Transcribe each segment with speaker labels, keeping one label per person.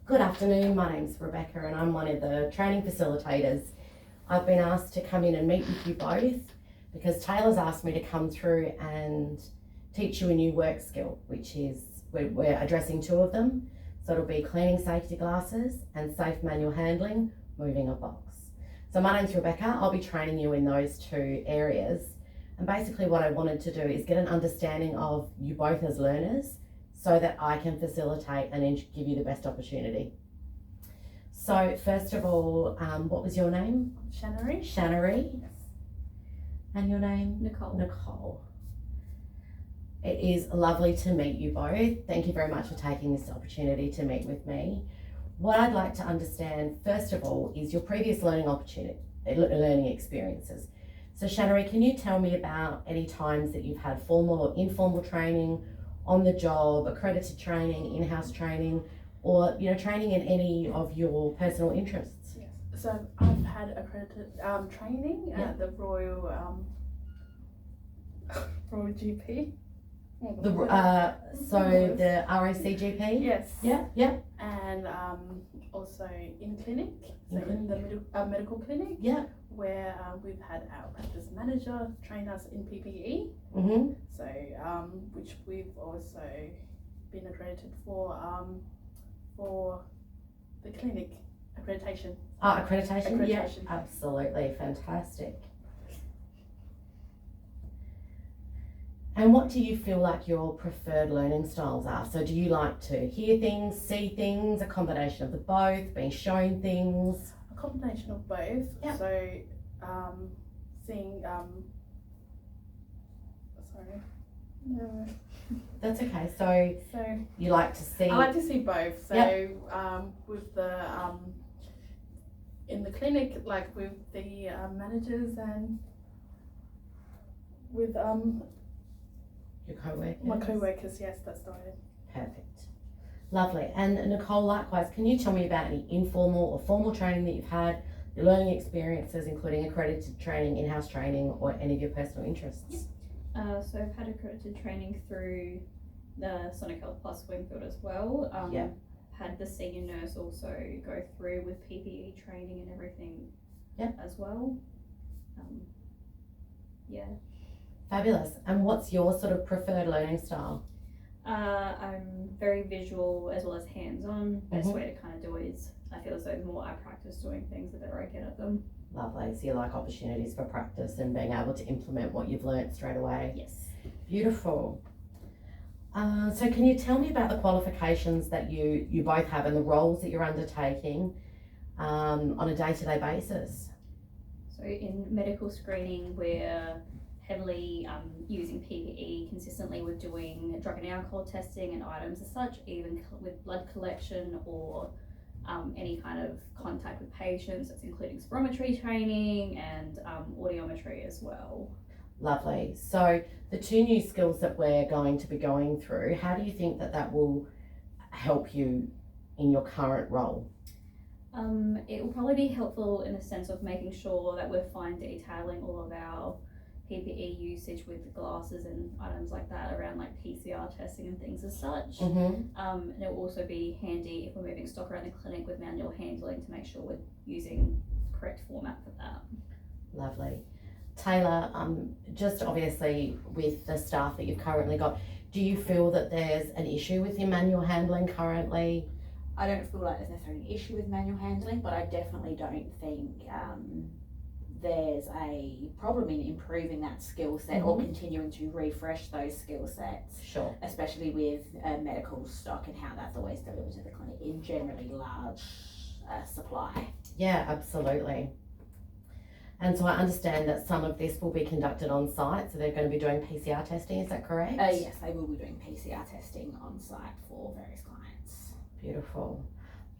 Speaker 1: Good afternoon, my name's Rebecca and I'm one of the training facilitators. I've been asked to come in and meet with you both because Taylor's asked me to come through and teach you a new work skill, which is, we're addressing two of them. So it'll be cleaning safety glasses and safe manual handling, moving a box. So my name's Rebecca, I'll be training you in those two areas. And basically what I wanted to do is get an understanding of you both as learners so that I can facilitate and give you the best opportunity. So first of all, what was your name?
Speaker 2: Shannery.
Speaker 1: Shannery.
Speaker 2: Yes.
Speaker 1: And your name?
Speaker 2: Nicole.
Speaker 1: Nicole. It is lovely to meet you both. Thank you very much for taking this opportunity to meet with me. What I'd like to understand, first of all, is your previous learning experiences. So Shannery, can you tell me about any times that you've had formal or informal training, on the job, accredited training, in-house training, or training in any of your personal interests?
Speaker 2: Yes. So I've had accredited training at the Royal Royal GP.
Speaker 1: The RACGP?
Speaker 2: Yes.
Speaker 1: Yeah.
Speaker 2: And also in clinic, so
Speaker 1: In
Speaker 2: the medical clinic.
Speaker 1: Yeah.
Speaker 2: Where we've had our practice manager train us in PPE.
Speaker 1: Mm-hmm.
Speaker 2: So which we've also been accredited for the clinic accreditation.
Speaker 1: Accreditation? Yeah, absolutely, fantastic. And what do you feel like your preferred learning styles are? So do you like to hear things, see things, a combination of the both, being shown things?
Speaker 2: A combination of both.
Speaker 1: Yep.
Speaker 2: So seeing sorry. No.
Speaker 1: That's okay. So you like to see?
Speaker 2: I like to see both. So
Speaker 1: yep.
Speaker 2: With the in the clinic, like with the managers and with
Speaker 1: your co-workers?
Speaker 2: My co-workers, yes, that's the way.
Speaker 1: Perfect. Lovely. And Nicole, likewise, can you tell me about any informal or formal training that you've had, your learning experiences, including accredited training, in-house training, or any of your personal interests?
Speaker 3: So I've had accredited training through the Sonic Health Plus Wingfield as well. Had the senior nurse also go through with PPE training and everything as well.
Speaker 1: Fabulous. And what's your sort of preferred learning style?
Speaker 3: I'm very visual as well as hands-on. Best way to kind of do it is, I feel as though the more I practice doing things, the better I get at them.
Speaker 1: Lovely. So you like opportunities for practice and being able to implement what you've learnt straight away?
Speaker 3: Yes.
Speaker 1: Beautiful. So can you tell me about the qualifications that you both have and the roles that you're undertaking on a day-to-day basis?
Speaker 3: So in medical screening, we're heavily using PPE consistently with doing drug and alcohol testing and items as such, even with blood collection or any kind of contact with patients. That's including spirometry training and audiometry as well.
Speaker 1: Lovely. So the two new skills that we're going to be going through, how do you think that will help you in your current role?
Speaker 3: It will probably be helpful in the sense of making sure that we're fine detailing all of our PPE usage with glasses and items like that around like PCR testing and things as such. And it will also be handy if we're moving stock around the clinic with manual handling to make sure we're using the correct format for that.
Speaker 1: Lovely. Taylor, just obviously with the staff that you've currently got, do you feel that there's an issue with your manual handling currently?
Speaker 4: I don't feel like there's necessarily an issue with manual handling, but I definitely don't think there's a problem in improving that skill set or continuing to refresh those skill sets.
Speaker 1: Sure.
Speaker 4: Especially with medical stock and how that's always delivered to the clinic in generally large supply.
Speaker 1: Yeah, absolutely. And so I understand that some of this will be conducted on site, so they're going to be doing PCR testing, is that correct?
Speaker 4: Yes, they will be doing PCR testing on site for various clients.
Speaker 1: Beautiful.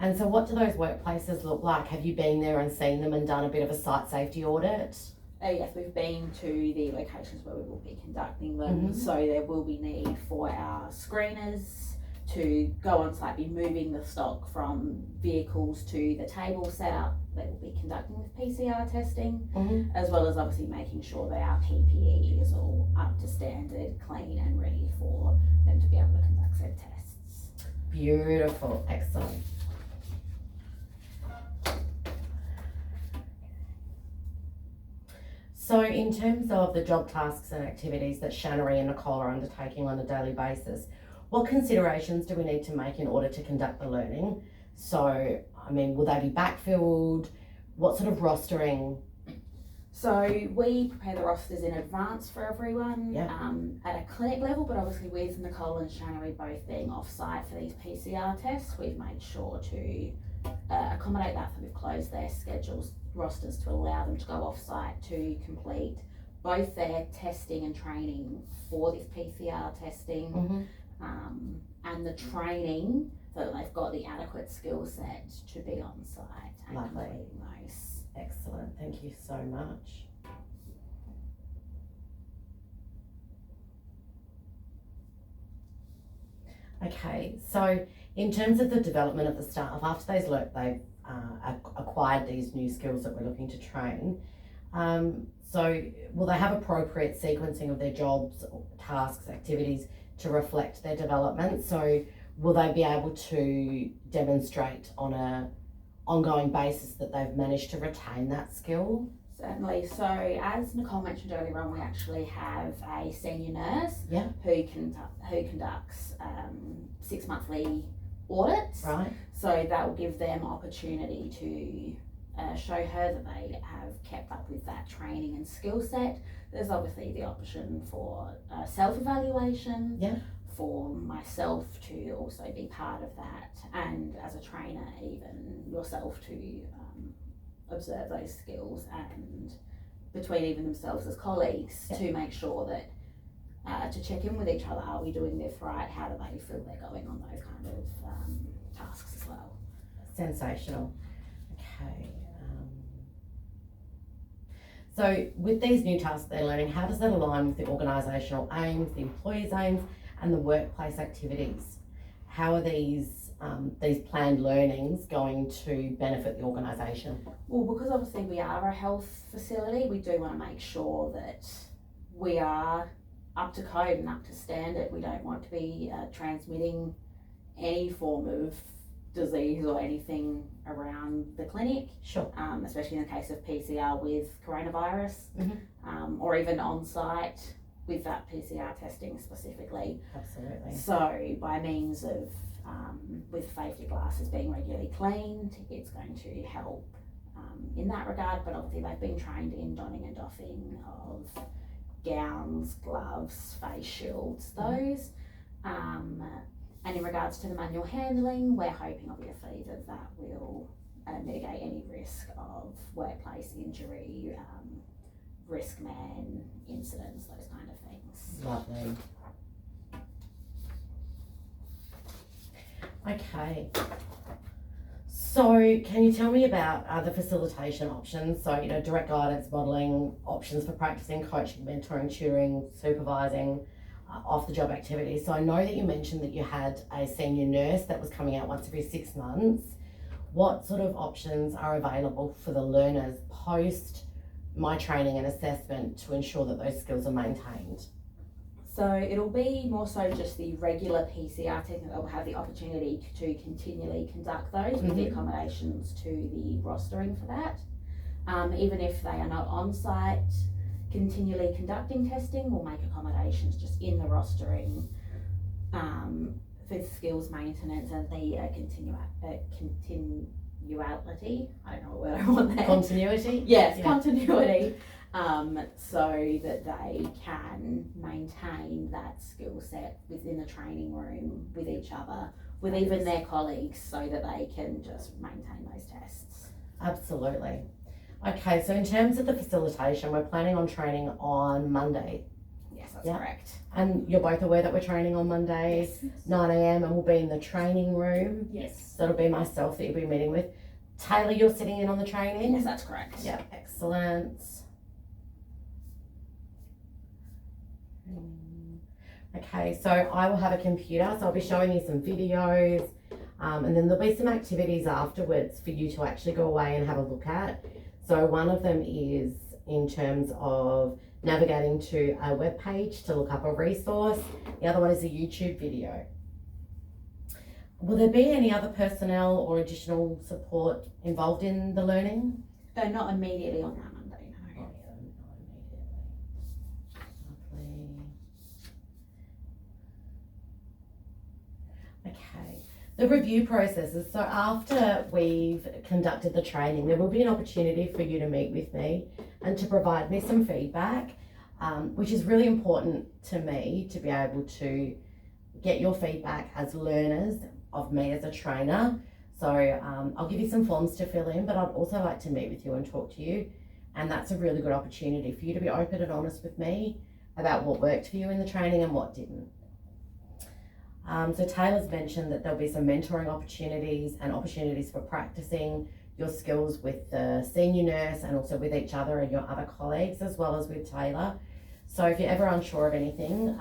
Speaker 1: And so what do those workplaces look like? Have you been there and seen them and done a bit of a site safety audit?
Speaker 4: Yes, we've been to the locations where we will be conducting them, so there will be need for our screeners to go on site, be moving the stock from vehicles to the table setup. They will be conducting with PCR testing, as well as obviously making sure that our PPE is all up to standard, clean and ready for them to be able to conduct said tests.
Speaker 1: Beautiful, excellent. in terms of the job tasks and activities that Shannery and Nicole are undertaking on a daily basis, what considerations do we need to make in order to conduct the learning? So, I mean, will they be backfilled? What sort of rostering?
Speaker 4: So we prepare the rosters in advance for everyone at a clinic level, but obviously with Nicole and Shannery both being off-site for these PCR tests, we've made sure to accommodate that. So we've closed their schedules, rosters, to allow them to go off-site to complete both their testing and training for this PCR testing, and the training, so that they've got the adequate skill set to be on site and
Speaker 1: Lovely.
Speaker 4: completing those.
Speaker 1: Excellent, thank you so much. Okay, so in terms of the development of the staff, after they've acquired these new skills that we're looking to train, so will they have appropriate sequencing of their jobs, tasks, activities to reflect their development? So will they be able to demonstrate on a ongoing basis that they've managed to retain that skill?
Speaker 4: Certainly. So as Nicole mentioned earlier on, we actually have a senior nurse who conducts 6 monthly audits.
Speaker 1: Right.
Speaker 4: So that will give them opportunity to show her that they have kept up with that training and skill set. There's obviously the option for self-evaluation. For myself to also be part of that, and as a trainer, even yourself to observe those skills, and between even themselves as colleagues to make sure that to check in with each other. Are we doing this right? How do they feel they're going on those kind of tasks as well?
Speaker 1: Sensational. Okay. So with these new tasks they're learning, how does that align with the organisational aims, the employees' aims, and the workplace activities? How are these planned learnings going to benefit the organisation?
Speaker 4: Well, because obviously we are a health facility, we do want to make sure that we are up to code and up to standard. We don't want to be transmitting any form of disease or anything around the clinic.
Speaker 1: Sure.
Speaker 4: Especially in the case of PCR with coronavirus, or even on site with that PCR testing specifically.
Speaker 1: Absolutely.
Speaker 4: So by means of, with safety glasses being regularly cleaned, it's going to help in that regard, but obviously they've been trained in donning and doffing of gowns, gloves, face shields, those. And in regards to the manual handling, we're hoping obviously that will mitigate any risk of workplace injury, risk man incidents, those kind of things.
Speaker 1: Lovely. Okay. So can you tell me about the facilitation options? So, direct guidance, modelling, options for practicing, coaching, mentoring, tutoring, supervising, off-the-job activities. So I know that you mentioned that you had a senior nurse that was coming out once every 6 months. What sort of options are available for the learners post my training and assessment to ensure that those skills are maintained?
Speaker 4: So it'll be more so just the regular PCR testing that they'll have the opportunity to continually conduct those with the accommodations to the rostering for that. Even if they are not on site continually conducting testing, we'll make accommodations just in the rostering for skills maintenance and the continuality. I don't know what word I want there.
Speaker 1: Continuity?
Speaker 4: Yes, continuity. So that they can maintain that skill set within the training room with each other, with even their colleagues, so that they can just maintain those tests.
Speaker 1: Absolutely. Okay, so in terms of the facilitation, we're planning on training on Monday.
Speaker 4: Yes, that's correct.
Speaker 1: And you're both aware that we're training on Monday, 9 a.m, and we'll be in the training room.
Speaker 3: Yes.
Speaker 1: So it'll be myself that you'll be meeting with. Taylor, you're sitting in on the training?
Speaker 4: Yes, that's correct.
Speaker 1: Yeah, excellent. Okay, so I will have a computer, so I'll be showing you some videos, and then there'll be some activities afterwards for you to actually go away and have a look at. So one of them is in terms of navigating to a web page to look up a resource. The other one is a YouTube video. Will there be any other personnel or additional support involved in the learning?
Speaker 4: Not immediately on that Monday, no.
Speaker 1: Okay. The review process is so after we've conducted the training, there will be an opportunity for you to meet with me and to provide me some feedback, which is really important to me to be able to get your feedback as learners of me as a trainer. So I'll give you some forms to fill in, but I'd also like to meet with you and talk to you. And that's a really good opportunity for you to be open and honest with me about what worked for you in the training and what didn't. So Taylor's mentioned that there'll be some mentoring opportunities and opportunities for practicing your skills with the senior nurse and also with each other and your other colleagues, as well as with Taylor. So if you're ever unsure of anything,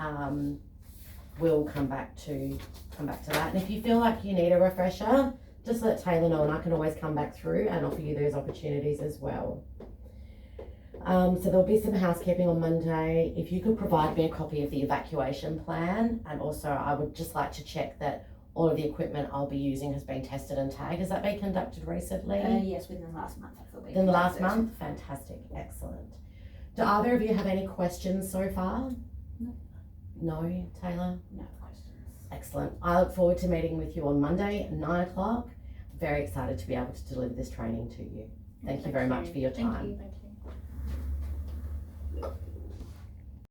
Speaker 1: we'll come back to that. And if you feel like you need a refresher, just let Taylor know and I can always come back through and offer you those opportunities as well. So there'll be some housekeeping on Monday. If you could provide me a copy of the evacuation plan, and also I would just like to check that all of the equipment I'll be using has been tested and tagged. Has that been conducted recently?
Speaker 4: Yes, within the last month.
Speaker 1: Within the last month? Fantastic, excellent. Do either of you have any questions so far?
Speaker 3: No.
Speaker 1: No, Taylor?
Speaker 4: No questions.
Speaker 1: Excellent. I look forward to meeting with you on Monday at 9 o'clock. Very excited to be able to deliver this training to you. Thank you very much for your
Speaker 3: Thank
Speaker 1: time.
Speaker 3: you.
Speaker 2: Thank you.